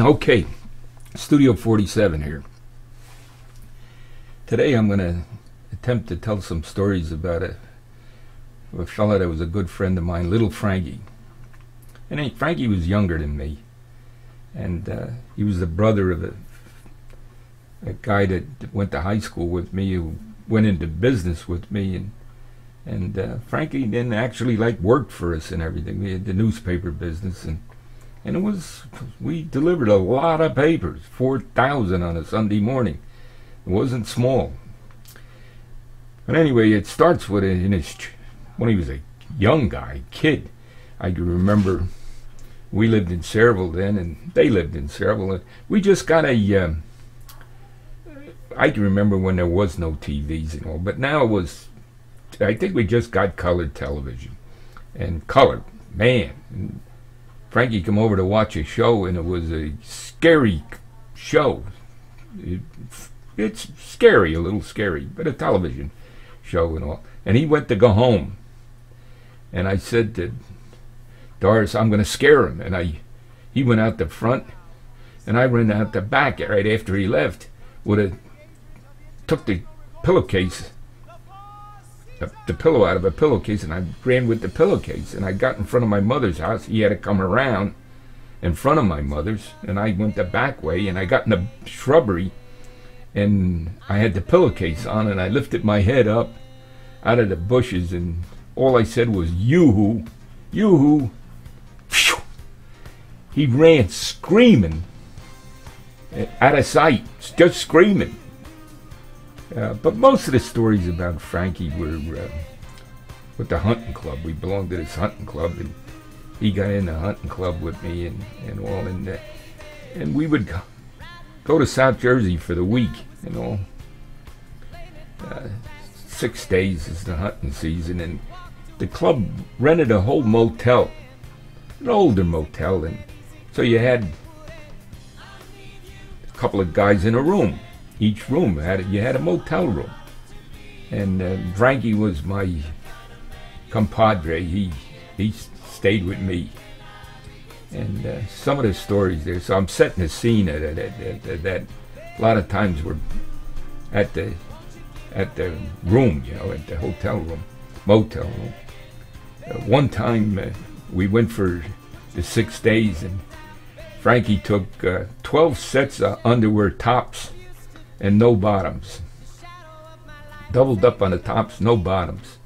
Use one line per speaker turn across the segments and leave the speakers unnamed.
Okay, Studio 47 here. Today I'm going to attempt to tell some stories about a fella that was a good friend of mine, little Frankie. And Frankie was younger than me. And he was the brother of a guy that went to high school with me, who went into business with me. And Frankie then actually worked for us and everything. We had the newspaper business, and we delivered a lot of papers, 4,000 on a Sunday morning. It wasn't small. But anyway, it starts with when he was a young guy, kid. I can remember we lived in Sayreville then, and they lived in Sayreville. And we just got I can remember when there was no TVs and all, but now I think we just got colored television. And color, man. And Frankie came over to watch a show, and it was a scary show. It's scary, a little scary, but a television show and all. And he went to go home. And I said to Doris, I'm going to scare him. And he went out the front, and I ran out the back right after he left. Took the pillowcase, the pillow out of a pillowcase, and I ran with the pillowcase. And I got in front of my mother's house. He had to come around in front of my mother's, and I went the back way, and I got in the shrubbery, and I had the pillowcase on, and I lifted my head up out of the bushes, and all I said was, "Yoo-hoo, yoo-hoo." He ran screaming out of sight, just screaming. But most of the stories about Frankie were with the hunting club. We belonged to this hunting club, and he got in the hunting club with me and all. And we would go to South Jersey for the week and all. 6 days is the hunting season, and the club rented a whole motel, an older motel, and so you had a couple of guys in a room. Each room you had a motel room, and Frankie was my compadre. He stayed with me, and some of the stories there. So I'm setting the scene at that. A lot of times we're at the room, at the hotel room, motel room. One time we went for the 6 days, and Frankie took 12 sets of underwear tops and no bottoms. Doubled up on the tops, no bottoms.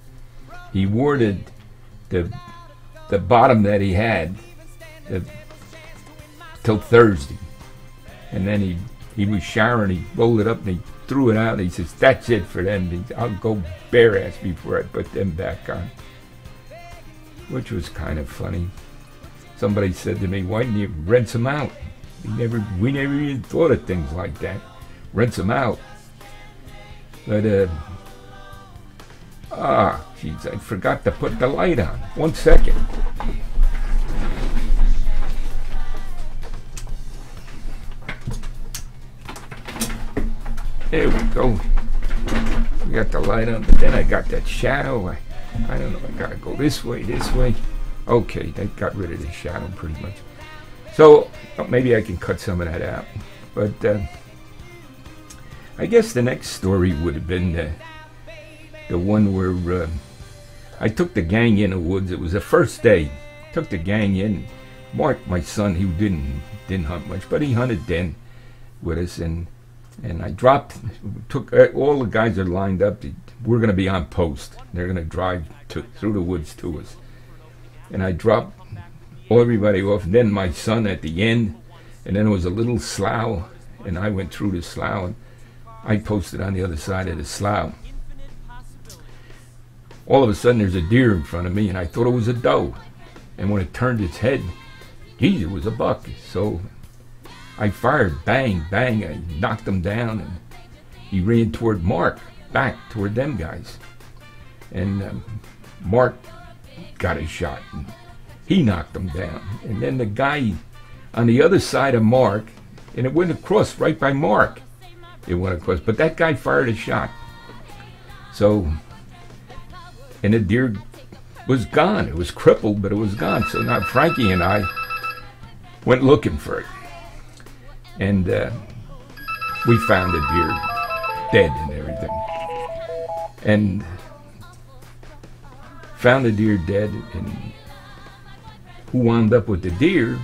He wore the bottom that he had till Thursday. And then he was showering, he rolled it up and he threw it out, and he says, "That's it for them. I'll go bare ass before I put them back on." Which was kind of funny. Somebody said to me, "Why didn't you rinse them out?" We never even thought of things like that. Rinse them out. But jeez, I forgot to put the light on. 1 second. There we go. We got the light on, but then I got that shadow. I don't know, I gotta go this way. Okay, that got rid of the shadow pretty much. So maybe I can cut some of that out. But I guess the next story would have been the one where I took the gang in the woods. It was the first day. Took the gang in. Mark, my son, he didn't hunt much, but he hunted then with us, and I took all the guys are lined up. We're going to be on post. They're going to drive through the woods to us. And I dropped everybody off. And then my son at the end. And then it was a little slough. And I went through the slough. And I posted on the other side of the slough. All of a sudden there's a deer in front of me. And I thought it was a doe. And when it turned its head, geez, it was a buck. So I fired. Bang, bang. I knocked him down. And he ran toward Mark. Back toward them guys, and Mark got a shot, and he knocked him down. And then the guy on the other side of Mark, and it went across right by Mark. It went across, but that guy fired a shot. So, and the deer was gone. It was crippled, but it was gone. So now Frankie and I went looking for it. And we found the deer dead and everything. And found the deer dead, and who wound up with the deer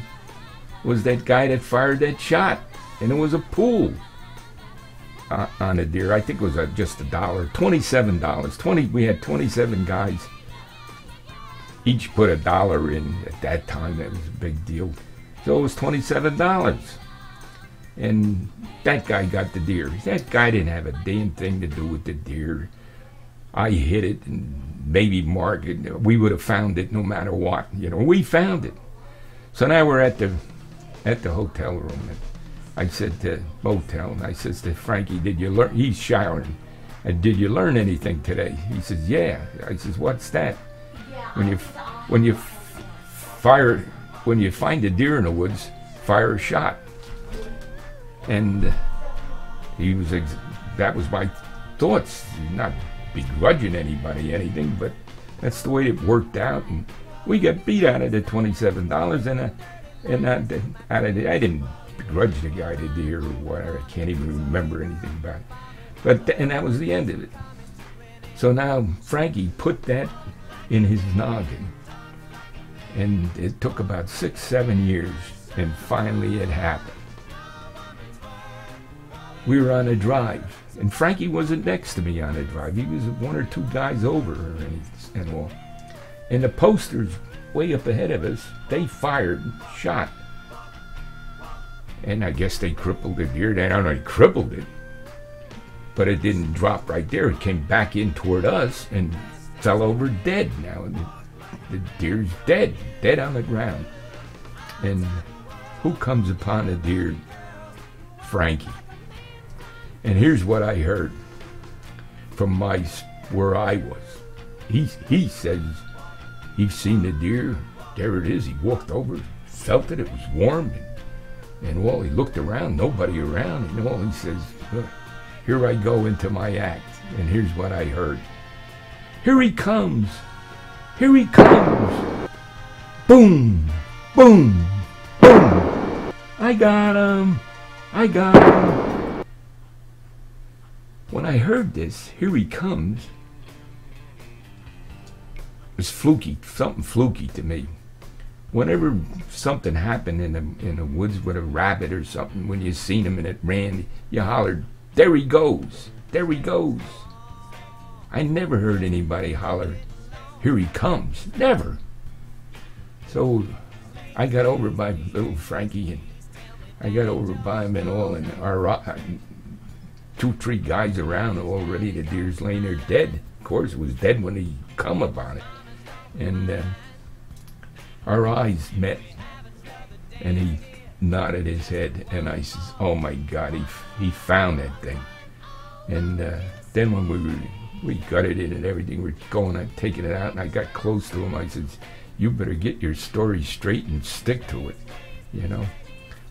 was that guy that fired that shot. And it was a pool on a deer. I think it was just $1, $27. We had 27 guys. Each put $1 in at that time. That was a big deal. So it was $27. And that guy got the deer. That guy didn't have a damn thing to do with the deer. I hit it, and maybe Mark, we would have found it no matter what. You know, we found it. So now we're at the hotel room. And I said to motel, and I says to Frankie, "Did you learn?" He's showering. And "Did you learn anything today?" He says, "Yeah." I says, "What's that?" When you find a deer in the woods, fire a shot. And that was my thoughts. Not begrudging anybody anything, but that's the way it worked out. And we got beat out of the $27, and I didn't begrudge the guy the deer or whatever. I can't even remember anything about it. And that was the end of it. So now Frankie put that in his noggin, and it took about 6-7 years, and finally it happened. We were on a drive, and Frankie wasn't next to me on a drive. He was 1 or 2 guys over and all. And the posters way up ahead of us, they fired, shot. And I guess they crippled the deer. They don't know, they crippled it. But it didn't drop right there. It came back in toward us and fell over dead now. The deer's dead on the ground. And who comes upon the deer? Frankie. And here's what I heard from where I was. He says he's seen the deer. There it is. He walked over, felt it. It was warm, and well, he looked around. Nobody around. And all he says, "Look, here I go into my act." And here's what I heard. "Here he comes. Here he comes. Boom, boom, boom. I got him. I got him." When I heard this, "Here he comes," it was fluky, something fluky to me. Whenever something happened in the woods with a rabbit or something, when you seen him and it ran, you hollered, "There he goes, there he goes." I never heard anybody holler, "Here he comes," never. So I got over by little Frankie, and I got over by him and all, and our 2-3 guys around already. The deer's laying there dead. Of course, it was dead when he come about it. And our eyes met, and he nodded his head, and I says, "Oh my God, he found that thing." And then when we gutted it and everything, we're going and taking it out, and I got close to him. I says, "You better get your story straight and stick to it." You know,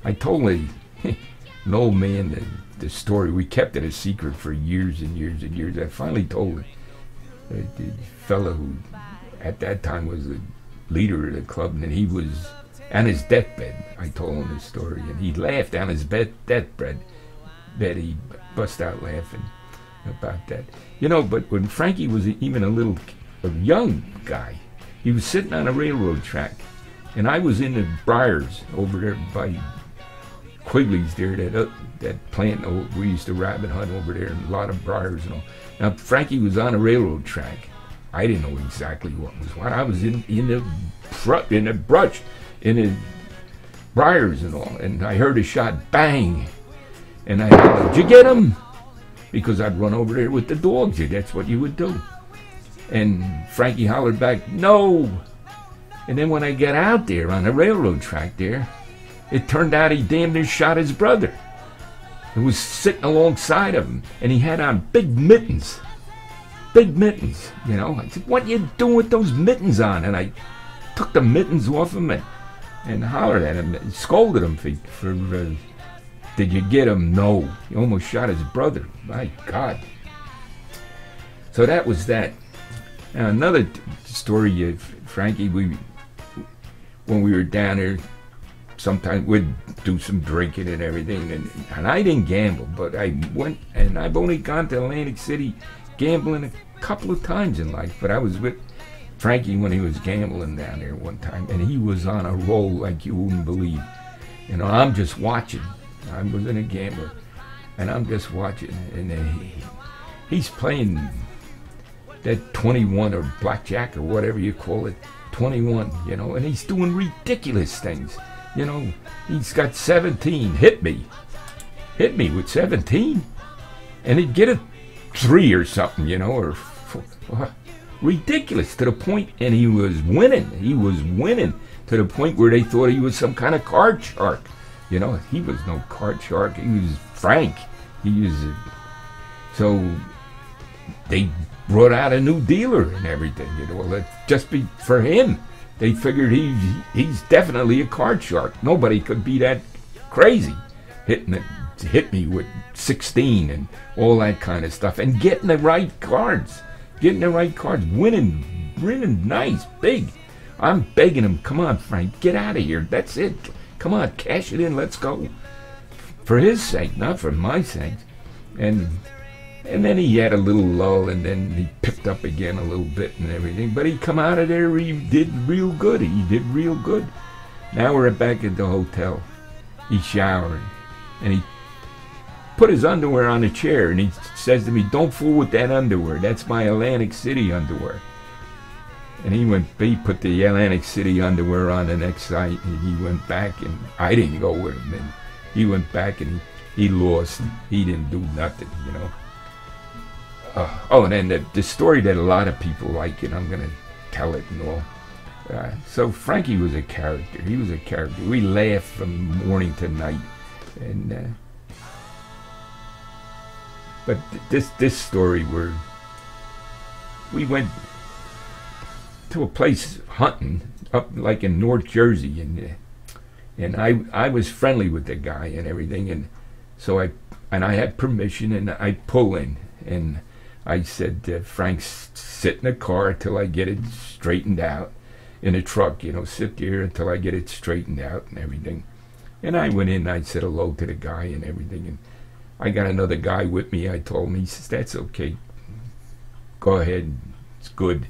I told an old man the story. We kept it a secret for years and years and years. I finally told the fellow who at that time was the leader of the club, and he was on his deathbed. I told him this story, and he laughed on his deathbed. He bust out laughing about that. You know, but when Frankie was even a young guy, he was sitting on a railroad track, and I was in the briars over there by Quigley's there, that plant. We used to rabbit hunt over there, and a lot of briars and all. Now Frankie was on a railroad track. I didn't know exactly what was what. I was in the brush, in the briars and all, and I heard a shot, bang, and I hollered, "Did you get him?" Because I'd run over there with the dogs. That's what you would do. And Frankie hollered back, "No." And then when I got out there on the railroad track there, it turned out he damn near shot his brother. He was sitting alongside of him, and he had on big mittens. Big mittens, you know. I said, "What you doing with those mittens on?" And I took the mittens off him and hollered at him, and scolded him for "Did you get him?" "No." He almost shot his brother. My God. So that was that. Now another story, Frankie, when we were down there, sometimes we'd do some drinking and everything, and I didn't gamble, but I went, and I've only gone to Atlantic City gambling a couple of times in life, but I was with Frankie when he was gambling down there one time, and he was on a roll like you wouldn't believe. You know, I'm just watching. I wasn't a gambler, and I'm just watching, and he's playing that 21 or blackjack or whatever you call it, 21, you know, and he's doing ridiculous things. You know, he's got 17, hit me with 17, and he'd get a 3 or something, you know, or 4, ridiculous to the point, and he was winning to the point where they thought he was some kind of card shark. You know, he was no card shark, he was Frank. He was, so they brought out a new dealer and everything, you know, just be for him. They figured he's definitely a card shark. Nobody could be that crazy, hit me with 16 and all that kind of stuff, and getting the right cards, winning nice, big. I'm begging him, come on, Frank, get out of here. That's it. Come on, cash it in. Let's go. For his sake, not for my sake. And then he had a little lull, and then he picked up again a little bit and everything. But he come out of there, he did real good. Now we're back at the hotel. He's showering, and he put his underwear on a chair, and he says to me, "Don't fool with that underwear. That's my Atlantic City underwear." And he put the Atlantic City underwear on the next night, and he went back, and I didn't go with him. And he went back, and he lost. He didn't do nothing, you know. And then the story that a lot of people like, and I'm going to tell it and all. So Frankie was a character. He was a character. We laughed from morning to night. And but this story where we went to a place hunting up like in North Jersey, and I was friendly with the guy and everything, and so I had permission, and I pull in, and I said, Frank, sit in the car till I get it straightened out, in a truck, you know, sit there until I get it straightened out and everything. And I went in, I said hello to the guy and everything, and I got another guy with me. I told him, he says, that's okay, go ahead, it's good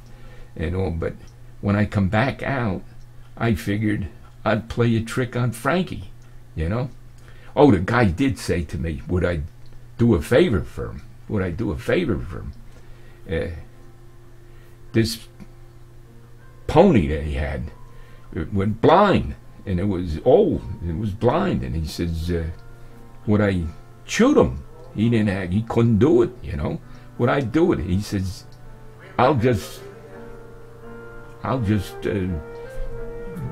and all. But when I come back out, I figured I'd play a trick on Frankie, you know. Oh, the guy did say to me, would I do a favor for him? This pony that he had, it went blind, and it was old, it was blind, and he says, would I shoot him? He couldn't do it, you know. Would I do it? He says, I'll just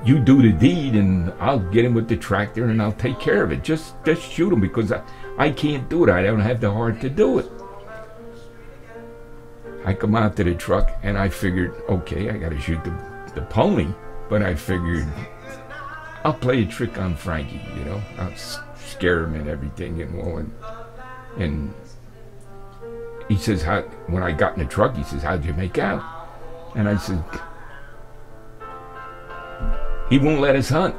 you do the deed, and I'll get him with the tractor, and I'll take care of it. Just shoot him, because I can't do it. I don't have the heart to do it. I come out to the truck, and I figured, okay, I got to shoot the pony, but I figured I'll play a trick on Frankie, you know. I'll scare him and everything and all. And he says, when I got in the truck, he says, how'd you make out? And I said, he won't let us hunt.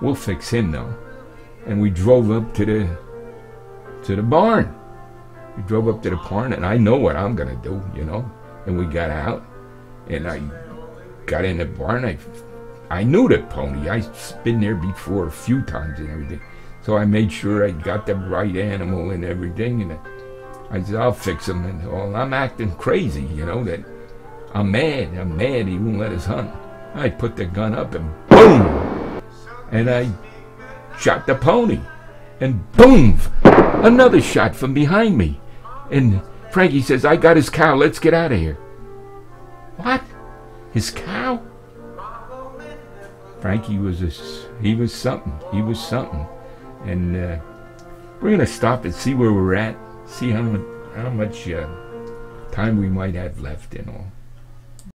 We'll fix him though. And we drove up to the barn. We drove up to the barn, and I know what I'm gonna do, you know. And we got out, and I got in the barn. I knew the pony. I've been there before a few times and everything. So I made sure I got the right animal and everything, and I said, I'll fix him and all. I'm acting crazy, you know, that I'm mad, he won't let us hunt. I put the gun up, and boom! And I shot the pony, and boom! Another shot from behind me. And Frankie says, I got his cow, let's get out of here. What? His cow? Frankie was something. And we're gonna stop and see where we're at, see how much time we might have left and all.